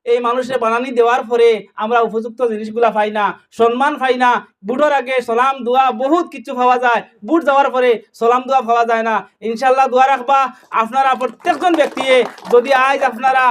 এই মানুষে বানানি দেওয়ার পরে আমরা উপযুক্ত জিনিসগুলা পাই না, সম্মান পাই না। বুটের আগে সালাম দোয়া বহুত কিছু পাওয়া যায়, বুট যাওয়ার পরে সালাম দোয়া পাওয়া যায় না। ইনশাল্লাহ দোয়া রাখবা আপনারা প্রত্যেকজন ব্যক্তি, যদি আজ আপনারা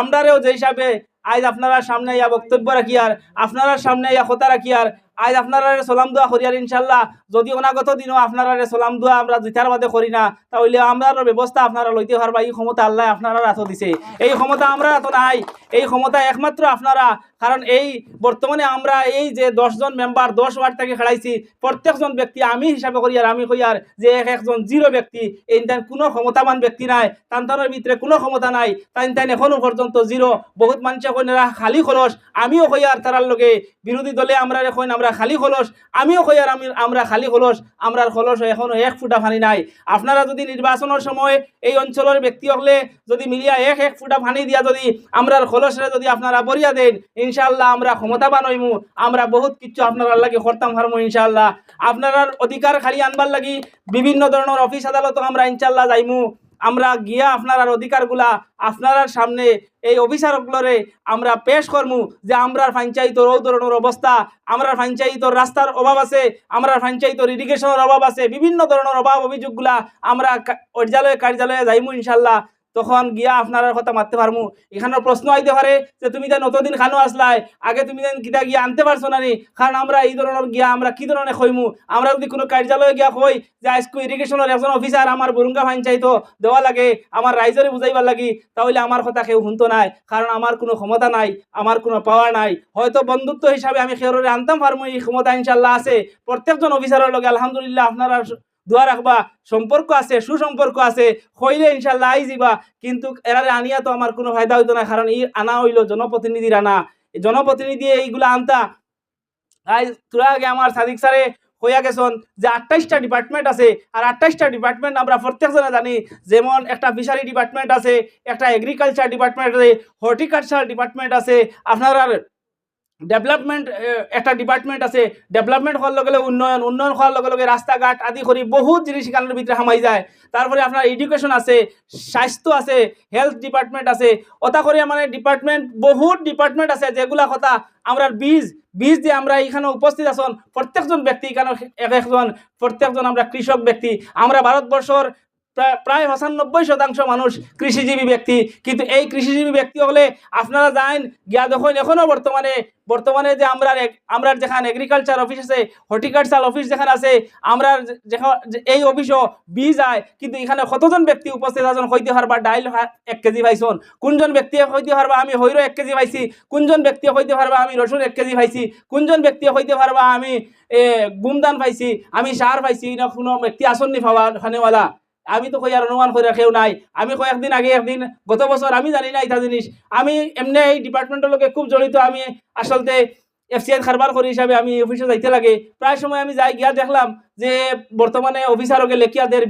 আমরারেও যে হিসাবে আজ আপনারা সামনে ইয়া বক্তব্য রাখি আর আপনারা সামনে ইয়া কথা রাখি আর আজ আপনারা সালাম দোয়া করি আর ইনশাল্লাহ যদি অনাগত দিনও আপনারা সালাম দোয়া আমরা দুইটার বাদে করি না, তাহলে আমরা ব্যবস্থা আপনারা লইতে পারবা। এই ক্ষমতা আল্লাহ আপনারা হাতে দিছে, এই ক্ষমতা আমরা হাতে নাই, এই ক্ষমতা একমাত্র আপনারা। কারণ এই বর্তমানে আমরা এই যে 10 জন মেম্বার 10 ওয়ার্ড থেকে খেলাইছি, প্রত্যেকজন ব্যক্তি আমি হিসাবে করি আর আমি কই আর যে একজন জিরো ব্যক্তি, এই কোনো ক্ষমতাবান ব্যক্তি নাই, তান্তানোর ভিতরে কোনো ক্ষমতা নাই, তাই এখনো পর্যন্ত জিরো। বহুত মানুষে কইনা খালি খলস, আমিও কই আর তারার লগে বিরোধী দলে আমরা কইন আমরা খালি খলস, আমিও কই আর আমরা খালি খলস, আমরার খলস এখনো এক ফুটা পানি নাই। আপনারা যদি নির্বাচনের সময় এই অঞ্চলের ব্যক্তি হলে যদি মিলিয়া এক ফুটা পানি দিয়া যদি আমরার খলসরে যদি আপনারা বরিয়া দেন, ইনশাআল্লাহ আমরা ক্ষমতাবান হইমু, আমরা বহুত কিছু আপনারা লাগে করতাম পারমু ইনশাআল্লাহ। আপনার অধিকার খালি আনবার লাগি বিভিন্ন ধরনের অফিস আদালত আমরা ইনশাআল্লাহ যাইমু, আমরা গিয়া আপনার অধিকারগুলা আপনার সামনে এই অফিসারগুলোরে আমরা পেশ করমু যে আমরা পঞ্চায়েতর ও ধরনের অবস্থা, আমরা পঞ্চায়েতর রাস্তার অভাব আছে, আমরা পঞ্চায়েতর ইরিগেশনের অভাব আছে, বিভিন্ন ধরনের অভাব অভিযোগগুলা আমরা কার্যালয়ে যাইমু ইনশাআল্লাহ। তখন গিয়া আপনার কথা মারতে পারমু। এখানে প্রশ্ন আইতে পারে যে তুমি দেন অতদিন খানো আসলাই, আগে তুমি দেন কিতা গিয়া আনতে পারছো না নি? কারণ আমরা এই ধরনের গিয়া আমরা কি ধরনের কইমু, আমরা যদি কোনো কার্যালয়ে গিয়া কই যে আজকে ইরিগেশনের একজন অফিসার আমার বরুঙ্গা পঞ্চায়েত দেওয়া লাগে, আমার রাইজরে বুঝাইবার লাগি, তাহলে আমার কথা কেউ শুনতো নাই, কারণ আমার কোনো ক্ষমতা নাই, আমার কোনো পাওয়ার নাই। হয়তো বন্ধুত্ব হিসাবে আমি খেররে আনতাম পারমু, এই ক্ষমতা ইনশাল্লাহ আছে প্রত্যেকজন অফিসারের লগে। আলহামদুলিল্লাহ আপনারা দোয়া রাখবা, সম্পর্ক আছে, সুসম্পর্ক আছে, হইলে ইনশাল্লাহ আই যাবা। কিন্তু এরারে আনিয়া তো আমার কোনো ফায়দা হইতো না, কারণ এই আনা হইল জনপ্রতিনিধির আনা, জনপ্রতিনিধি এইগুলা আনতা। আজ তোরা আগে আমার সাদিক স্যারে হইয়া গেছেন যে 28টা ডিপার্টমেন্ট আছে, আর 28টা ডিপার্টমেন্ট আমরা প্রত্যেকজনে জানি। যেমন একটা ফিশারি ডিপার্টমেন্ট আছে, একটা এগ্রিকালচার ডিপার্টমেন্ট আছে, হর্টিকালচার ডিপার্টমেন্ট আছে, আপনার ডেভেলপমেন্ট একটা ডিপার্টমেন্ট আছে। ডেভেলপমেন্ট হওয়ার লগে লগে উন্নয়ন হওয়ার লগে লগে রাস্তাঘাট আদি করি বহুত জিনিস এখানের ভিতরে হামাই যায়। তারপরে আপনার এডুকেশন আছে, স্বাস্থ্য আছে, হেলথ ডিপার্টমেন্ট আছে, ওটা করে মানে ডিপার্টমেন্ট বহুত ডিপার্টমেন্ট আছে, যেগুলা কথা আমরা বীজ যে আমরা এখানে উপস্থিত আছেন প্রত্যেকজন ব্যক্তি, এখানে একজন প্রত্যেকজন আমরা কৃষক ব্যক্তি। আমরা ভারতবর্ষর প্রায় 95% মানুষ কৃষিজীবী ব্যক্তি, কিন্তু এই কৃষিজীবী ব্যক্তি হলে আপনারা যান গিয়া দেখুন এখনো বর্তমানে যে আমরা যেখানে এগ্রিকালচার অফিস আছে, হর্টিকালচার অফিস যেখানে আছে, আমরা এই অফিসও বীজ যায়, কিন্তু এখানে কতজন ব্যক্তি উপস্থিত আছেন হইতে পারবা ডাইল 1 কেজি পাইছন, কোনজন ব্যক্তি হইতে পারবা আমি হইরো 1 কেজি পাইছি, কোনজন ব্যক্তি হইতে পারবা আমি রসুন 1 কেজি পাইছি, কোনজন ব্যক্তি হইতে পারবা আমি গুমদান পাইছি, আমি সার পাইছি না, কোনো ব্যক্তি আসননি পাওয়া খানেওয়ালা। আমি তো কই আর অনুমান করে কেউ নাই। আমি কয়েকদিন আগে একদিন গত বছর আমি জানি না এটা জিনিস, আমি এমনি এই ডিপার্টমেন্টের লোকে খুব জড়িত। আমি আসলতে এফসিআই কারবার করি হিসাবে আমি অফিসে যাইতে লাগে, প্রায় সময় আমি যাই গিয়া দেখলাম যে বর্তমানে অফিসারকে লেখিয়া দের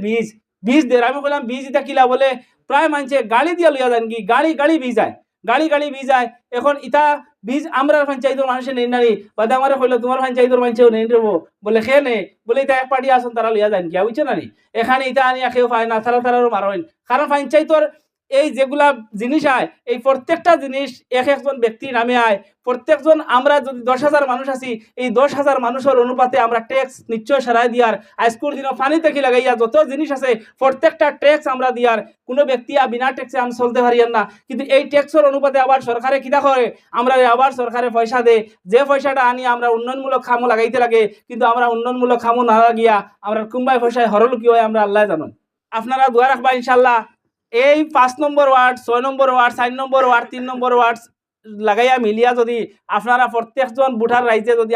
বীজ দের। আমি বললাম বীজ এটা কিলা, বলে প্রায় মানছে গাড়ি দিয়া লইয়া যান কি, গাড়ি বীজ যায়, গাড়ি বীজ যায়। এখন ইটা বীজ আমরা পঞ্চায়েতের মানুষের নেই নারী বাদে আমার হইলো তোমার পঞ্চায়েতের মানুষেও নেই দেবো, বলে খেয়ে নে, বলে এটা এক পার্টি আসুন তারা লইয়া যান গিয়া, বুঝছো নারী। এখানে ইটা আনিয়া কেউ পায় না, তারারও মারেন, কারণ পঞ্চায়েতের এই যেগুলা জিনিস আয়, এই প্রত্যেকটা জিনিস একজন ব্যক্তির নামে আয়। প্রত্যেকজন আমরা যদি 10,000 মানুষ আছি, এই 10,000 মানুষের অনুপাতে আমরা ট্যাক্স নিশ্চয় সারাই দিয়ার। আজকের দিনও পানি থেকে লাগাইয়া যত জিনিস আছে প্রত্যেকটা ট্যাক্স আমরা দিয়ার, কোনো ব্যক্তি বিনা ট্যাক্সে আমি চলতে পারিয়ান না। কিন্তু এই ট্যাক্সের অনুপাতে আবার সরকারে কিতা করে, আমরা আবার সরকারে পয়সা দেয়, যে পয়সাটা আনি আমরা উন্নয়নমূলক কামও লাগাইতে লাগে, কিন্তু আমরা উন্নয়নমূলক কামও না লাগিয়া আমরা কুম্বাই পয়সায় হরলুকি হয় আমরা আল্লাহ জানেন। আপনারা দোয়া রাখবা ইনশাল্লাহ এই 5 নম্বর ওয়ার্ড, 6 নম্বর ওয়ার্ড, 4 নম্বর ওয়ার্ড, 3 নম্বর ওয়ার্ড লাগাইয়া মিলিয়া যদি আপনারা প্রত্যেকজন বুঠার রাইজে যদি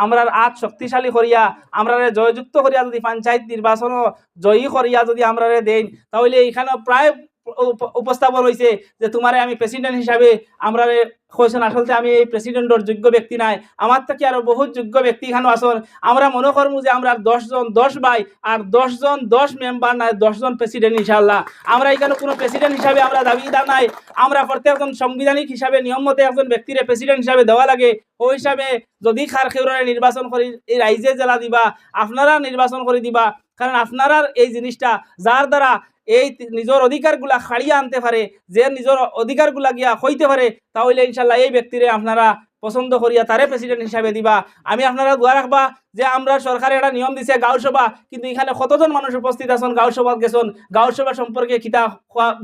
আমরার আত শক্তিশালী করিয়া আমরারে জয়যুক্ত করিয়া যদি পঞ্চায়েত নির্বাচনও জয়ী করিয়া যদি আমরারে দেন, তাহলে এখানে প্রায় উপস্থাপন হয়েছে যে তোমারে আমি প্রেসিডেন্ট হিসাবে আমরারে কইছেন। আসলে আমি এই প্রেসিডেন্টর যোগ্য ব্যক্তি নাই, আমার থেকে আরো বহুত যোগ্য ব্যক্তি এখানে আসন। আমরা মনে করবো যে আমরা 10 জন 10 ভাই আর 10 জন 10 মেম্বার নাই, 10 জন প্রেসিডেন্ট ইনশাআল্লাহ। আমরা এখানে কোনো প্রেসিডেন্ট হিসাবে আমরা দাবিদার নাই, আমরা প্রত্যেকজন সাংবিধানিক হিসাবে নিয়ম মতে একজন ব্যক্তিরে প্রেসিডেন্ট হিসাবে দেওয়া লাগে। ওই হিসাবে যদি খার খেউরারে নির্বাচন করি এই রাইজে জেলা দিবা, আপনারা নির্বাচন করে দিবা, কারণ আপনারা এই জিনিসটা যার দ্বারা এই নিজের অধিকারগুলা খাড়িয়ে আনতে পারে, যে নিজের অধিকারগুলা গিয়া হইতে পারে, তাহলে ইনশাল্লাহ এই ব্যক্তিরে আপনারা পছন্দ করিয়া তারে প্রেসিডেন্ট হিসাবে দিবা। আমি আপনারা দোয়া রাখবা যে আমরা সরকারে একটা নিয়ম দিছে গাঁও সভা, কিন্তু এখানে কতজন মানুষ উপস্থিত আছেন গাঁও সভা গেছেন, গাঁও সভা সম্পর্কে কিতা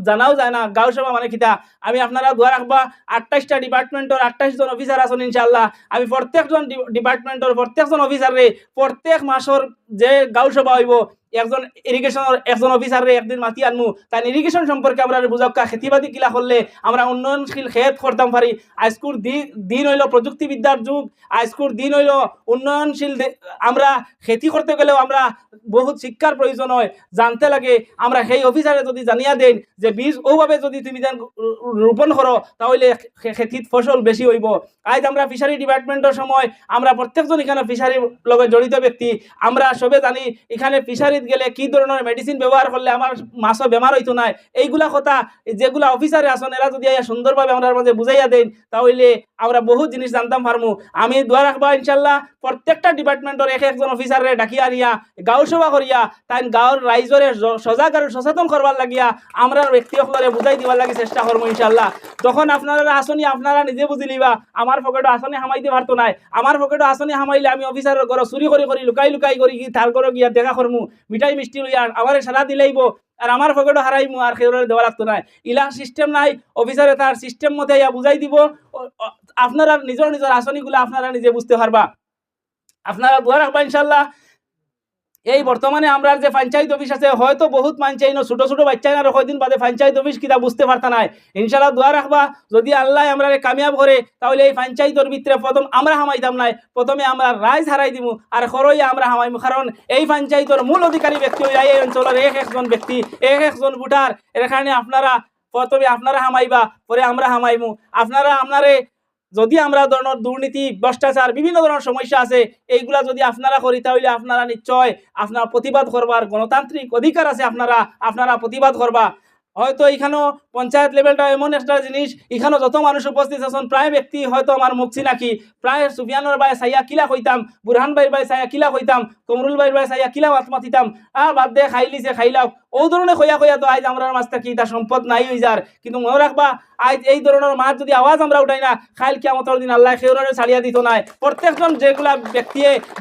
জানাও যায় না, গাঁও সভা মানে কিতা। আমি আপনারা দোয়া রাখবা 28টা ডিপার্টমেন্টের 28 জন অফিসার আছেন ইনশাআল্লাহ। আমি প্রত্যেকজন ডিপার্টমেন্টের প্রত্যেকজন অফিসারে প্রত্যেক মাসের যে গাঁও সভা হইব একজন ইরিগেশনের একজন অফিসারে একদিন মাতি আনমু, তাই ইরিগেশন সম্পর্কে আমরা বুঝাক্কা খেতিবাদি কিলা করলে আমরা উন্নয়নশীল ক্ষেত করতাম পারি। আজকুর দিন হইল প্রযুক্তিবিদ্যার যুগ, আজকুর দিন হইল উন্নয়নশীল। আমরা খেতি করতে গেলেও আমরা বহুত শিক্ষার প্রয়োজন হয়, জানতে লাগে। আমরা সেই অফিসারে যদি জানিয়া দেন যে বীজ ওভাবে যদি তুমি রোপণ করো তাহলে খেতিত ফসল বেশি হইব। আজ আমরা ফিশারি ডিপার্টমেন্টের সময় আমরা প্রত্যেকজন এখানে ফিশারির লগে জড়িত ব্যক্তি, আমরা সবে জানি এখানে ফিশারিত গেলে কি ধরনের মেডিসিন ব্যবহার করলে আমার মাছও বেমার হইতো না। এইগুলা কথা যেগুলা অফিসারে আসন এরা যদি সুন্দরভাবে আমরা মাঝে বুঝাইয়া দেন তাহলে আমরা বহুত জিনিস জানতাম পারমু। আমি দোয়া রাখবা ইনশাল্লাহ প্রত্যেকটা ডিপার্টমেন্টের একজন অফিসারে ডাকিয়া আনিয়া গাঁও সভা করিয়া তাই গাঁৱৰ রাইজরে সজাগ আর সচেতন করবার লাগিয়া আমরা ব্যক্তিসকলে বুঝাই দিবার লাগে চেষ্টা করবো ইনশাল্লাহ। তখন আপনারা আসনি আপনারা নিজে বুঝি লিবা। আমার পকেটে আসনি হামাইতে পারতো নাই, আমার পকেটে আসনি হামাইলে আমি অফিসারের ঘর চুরি করে লুকাই করি কি তার ঘরে গিয়া দেখা করমু, মিঠাই মিষ্টি লইয়া আমার সারা দিলেইব আর আমার পকেটে হারাইমু আর খেউরে দেওয়া লাগতো নাই। ইলা সিস্টেম নাই, অফিসারে তার সিস্টেম মতে ইয়া বুঝাই দিব। আপনারা নিজের আসনিগুলো আপনারা নিজে বুঝতে পারবা। আপনারা দোয়া রাখবা ইনশাল্লাহ। এই বর্তমানে আমরা যে পঞ্চায়েত অফিস আছে হয়তো বহুত মানছাই না, ছোট ছোট বাচ্চাই না কয়দিন বাদে পঞ্চায়েত অফিস কিতা বুঝতে পারতা নাই। ইনশাল্লাহ দোয়া রাখবা যদি আল্লাহ আমরা কামিয়াব করে তাহলে এই পঞ্চায়েতের ভিতরে প্রথম আমরা হামাইতাম নাই, প্রথমে আমরা রাইজ হারাই দিমু আর খরইয়া আমরা হামাইমু। কারণ এই পঞ্চায়েতের মূল অধিকারী ব্যক্তি হইয়া এই অঞ্চলের একজন ব্যক্তি, একজন ভোটার। এর কারণে আপনারা প্রথমে আপনারা হামাইবা, পরে আমরা হামাইমু। আপনারে যদি আমরা ধরনের দুর্নীতি ভ্রষ্টাচার বিভিন্ন ধরনের সমস্যা আছে এইগুলা যদি আপনারা করি তাহলে আপনারা নিশ্চয় আপনার প্রতিবাদ করবার গণতান্ত্রিক অধিকার আছে, আপনারা প্রতিবাদ করবা। হয়তো এখানেও পঞ্চায়েত লেভেলটা এমন একটা জিনিস, এখানেও যত মানুষ উপস্থিত আছেন প্রায় ব্যক্তি হয়তো আমার মুখ চিনাকি। প্রায় সুফিয়ানোর ভাই সাইয়া কিলা কইতাম, বুরহান ভাইয়ের ভাই সাইয়া কিলা কইতাম, কমরুল ভাইয়ের ভাই সাইয়া কিলা মাতিতাম, বাদ দে খাইলিছে খাইলাও ও ধরনের কইয়া তো আজ আমরা মাছটা কি তার সম্পদ নাই হয়ে যার। কিন্তু মনে রাখবা আজ এই ধরনের মাছ যদি আওয়াজ আমরা উঠাই না, খাইল কিয়ামতের দিন আল্লাহ খেউরে ছাড়িয়া দিত নাই। প্রত্যেকজন যেগুলা ব্যক্তি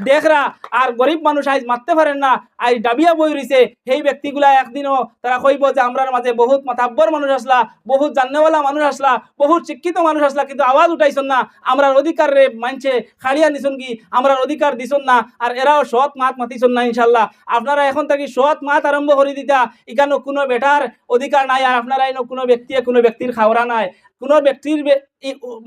দেখরা আর গরিব মানুষ আজ মারতে পারেন না, আজ ডাবিয়া বই রইছে, সেই ব্যক্তিগুলা একদিনও তারা কইব যে আমরার মাঝে বহুত মাতাব্বর মানুষ আসলা, বহুত জান্নেওয়ালা মানুষ আসলা, বহুত শিক্ষিত মানুষ আসলা, কিন্তু আওয়াজ উঠাইছেন না, আমরার অধিকার রে মানছে খাড়িয়া নিছন কি আমরার অধিকার দিছন না, আর এরাও সৎ মাত মাতিছন না। ইনশাল্লাহ আপনারা এখন থেকে সৎ মাত আরম্ভ করে দিতা। এখানে কোনো বেটার অধিকার নাই, আর আপনারা এনে কোনো ব্যক্তির খাওয়া নাই, কোনো ব্যক্তির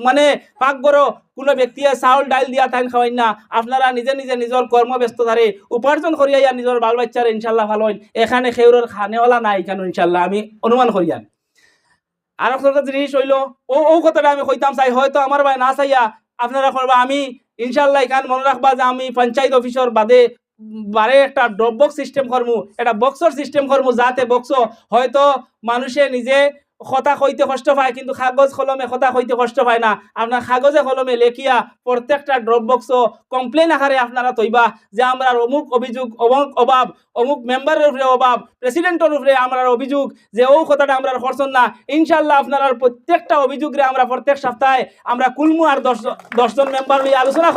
মানে পাক করো কোনো ব্যক্তিয়ে চাউল ডাইল দিয়া তাই খাওয়াই না। আপনারা নিজের কর্মব্যস্ততারে উপার্জন করিয়া নিজের বাল বাচ্চারে ইনশাল্লাহ ভালো হইন। এখানে খেউরের খানেওয়ালা নাই কেন ইনশাল্লাহ আমি অনুমান করিয়ান। আর একটা জিনিস হইল ও কথাটা আমি কইতাম চাই, হয়তো আমার ভাই না চাইয়া আপনারা করবা। আমি ইনশাল্লাহ এখানে মনে রাখবা যে আমি পঞ্চায়েত অফিসর বাদে বারে একটা ড্রপ বক্স সিস্টেম করমু, একটা বক্সর সিস্টেম করমু, যাতে বক্স হয়তো মানুষে নিজে কথা কইতে কষ্ট পায় কিন্তু কাগজ কলমে কথা কইতে কষ্ট পায় না। আপনার কাগজে কলমে লেখিয়া প্রত্যেকটা ড্রপ বক্স কমপ্লেন আকারে আপনারা তৈবা যে আমরা অমুক অভিযোগ, অমুক অভাব, অমুক মেম্বারের উপরে অভাব, প্রেসিডেন্টের উপরে আমরা অভিযোগ যে ও কথাটা আমরা করছেন না। ইনশাল্লাহ আপনারা প্রত্যেকটা অভিযোগরে আমরা প্রত্যেক সপ্তাহে আমরা কুলমু আর 10 জন মেম্বার নিয়ে আলোচনা